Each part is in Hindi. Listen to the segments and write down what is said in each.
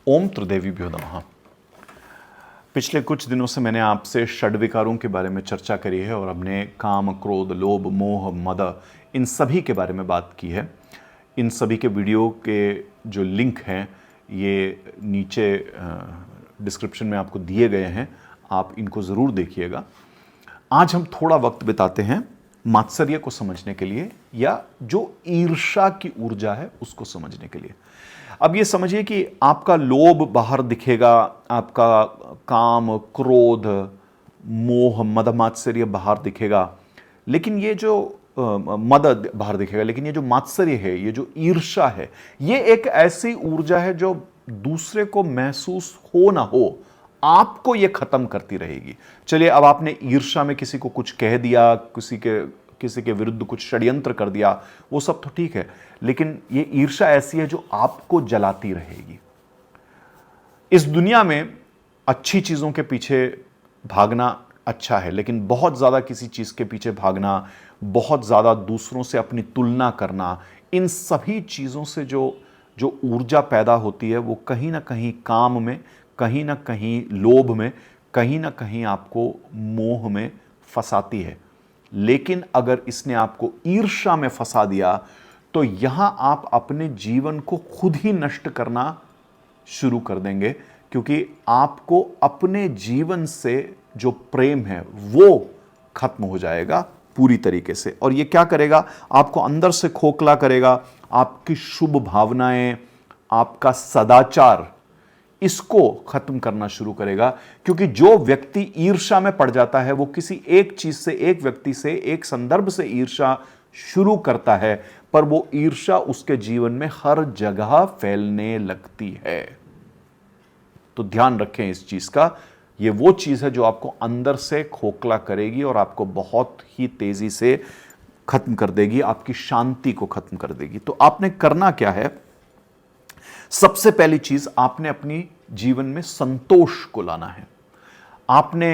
ओम त्रिदेवीभ्यो नमः। पिछले कुछ दिनों से मैंने आपसे षड्विकारों के बारे में चर्चा करी है और हमने काम, क्रोध, लोभ, मोह, मद इन सभी के बारे में बात की है। इन सभी के वीडियो के जो लिंक हैं ये नीचे डिस्क्रिप्शन में आपको दिए गए हैं, आप इनको ज़रूर देखिएगा। आज हम थोड़ा वक्त बिताते हैं मात्सर्य को समझने के लिए, या जो ईर्ष्या की ऊर्जा है उसको समझने के लिए। अब ये समझिए कि आपका लोभ बाहर दिखेगा, आपका काम, क्रोध, मोह, मद मात्सर्य बाहर दिखेगा, लेकिन ये जो मद बाहर दिखेगा, लेकिन ये जो मात्सर्य है, ये जो ईर्ष्या है, ये एक ऐसी ऊर्जा है जो दूसरे को महसूस हो ना हो, आपको ये खत्म करती रहेगी। चलिए, अब आपने ईर्ष्या में किसी को कुछ कह दिया, किसी के विरुद्ध कुछ षड्यंत्र कर दिया, वो सब तो ठीक है, लेकिन ये ईर्ष्या ऐसी है जो आपको जलाती रहेगी। इस दुनिया में अच्छी चीजों के पीछे भागना अच्छा है, लेकिन बहुत ज्यादा किसी चीज के पीछे भागना, बहुत ज्यादा दूसरों से अपनी तुलना करना, इन सभी चीजों से जो ऊर्जा पैदा होती है वो कहीं ना कहीं काम में, कहीं ना कहीं लोभ में, कहीं ना कहीं आपको मोह में फंसाती है। लेकिन अगर इसने आपको ईर्ष्या में फंसा दिया तो यहां आप अपने जीवन को खुद ही नष्ट करना शुरू कर देंगे, क्योंकि आपको अपने जीवन से जो प्रेम है वो खत्म हो जाएगा पूरी तरीके से। और ये क्या करेगा? आपको अंदर से खोखला करेगा, आपकी शुभ भावनाएं, आपका सदाचार, इसको खत्म करना शुरू करेगा। क्योंकि जो व्यक्ति ईर्ष्या में पड़ जाता है वो किसी एक चीज से, एक व्यक्ति से, एक संदर्भ से ईर्ष्या शुरू करता है, पर वो ईर्ष्या उसके जीवन में हर जगह फैलने लगती है। तो ध्यान रखें इस चीज का। ये वो चीज है जो आपको अंदर से खोखला करेगी और आपको बहुत ही तेजी से खत्म कर देगी, आपकी शांति को खत्म कर देगी। तो आपने करना क्या है? सबसे पहली चीज, आपने अपनी जीवन में संतोष को लाना है। आपने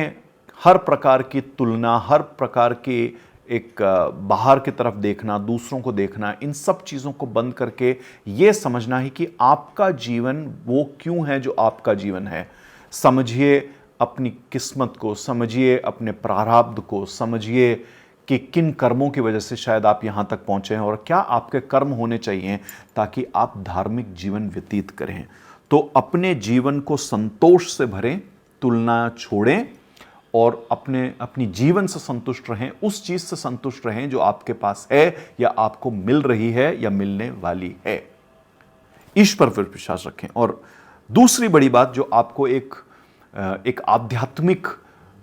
हर प्रकार की तुलना, हर प्रकार की एक बाहर की तरफ देखना, दूसरों को देखना, इन सब चीजों को बंद करके यह समझना है कि आपका जीवन वो क्यों है जो आपका जीवन है। समझिए अपनी किस्मत को, समझिए अपने प्रारब्ध को, समझिए कि किन कर्मों की वजह से शायद आप यहां तक पहुंचे हैं और क्या आपके कर्म होने चाहिए ताकि आप धार्मिक जीवन व्यतीत करें। तो अपने जीवन को संतोष से भरें, तुलना छोड़ें और अपनी जीवन से संतुष्ट रहें, उस चीज से संतुष्ट रहें जो आपके पास है या आपको मिल रही है या मिलने वाली है। ईश्वर पर विश्वास रखें। और दूसरी बड़ी बात जो आपको एक आध्यात्मिक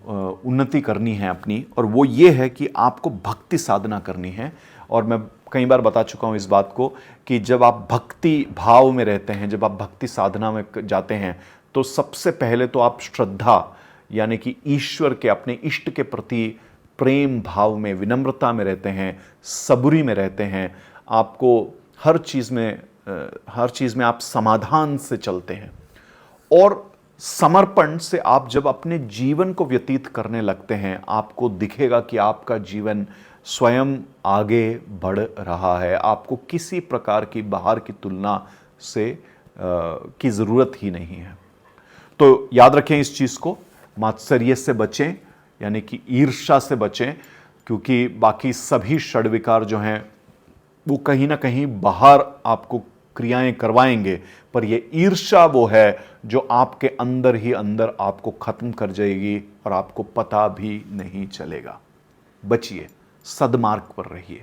उन्नति करनी है अपनी, और वो ये है कि आपको भक्ति साधना करनी है। और मैं कई बार बता चुका हूं इस बात को कि जब आप भक्ति भाव में रहते हैं, जब आप भक्ति साधना में जाते हैं, तो सबसे पहले तो आप श्रद्धा, यानी कि ईश्वर के, अपने इष्ट के प्रति प्रेम भाव में, विनम्रता में रहते हैं, सबूरी में रहते हैं। आपको हर चीज में आप समाधान से चलते हैं। और समर्पण से आप जब अपने जीवन को व्यतीत करने लगते हैं, आपको दिखेगा कि आपका जीवन स्वयं आगे बढ़ रहा है। आपको किसी प्रकार की बाहर की तुलना से की जरूरत ही नहीं है। तो याद रखें इस चीज को, मात्सर्य से बचें, यानी कि ईर्ष्या से बचें, क्योंकि बाकी सभी षड्विकार जो हैं वो कहीं ना कहीं बाहर आपको क्रियाएं करवाएंगे, पर यह ईर्ष्या वो है जो आपके अंदर ही अंदर आपको खत्म कर जाएगी और आपको पता भी नहीं चलेगा। बचिए, सद्मार्ग पर रहिए।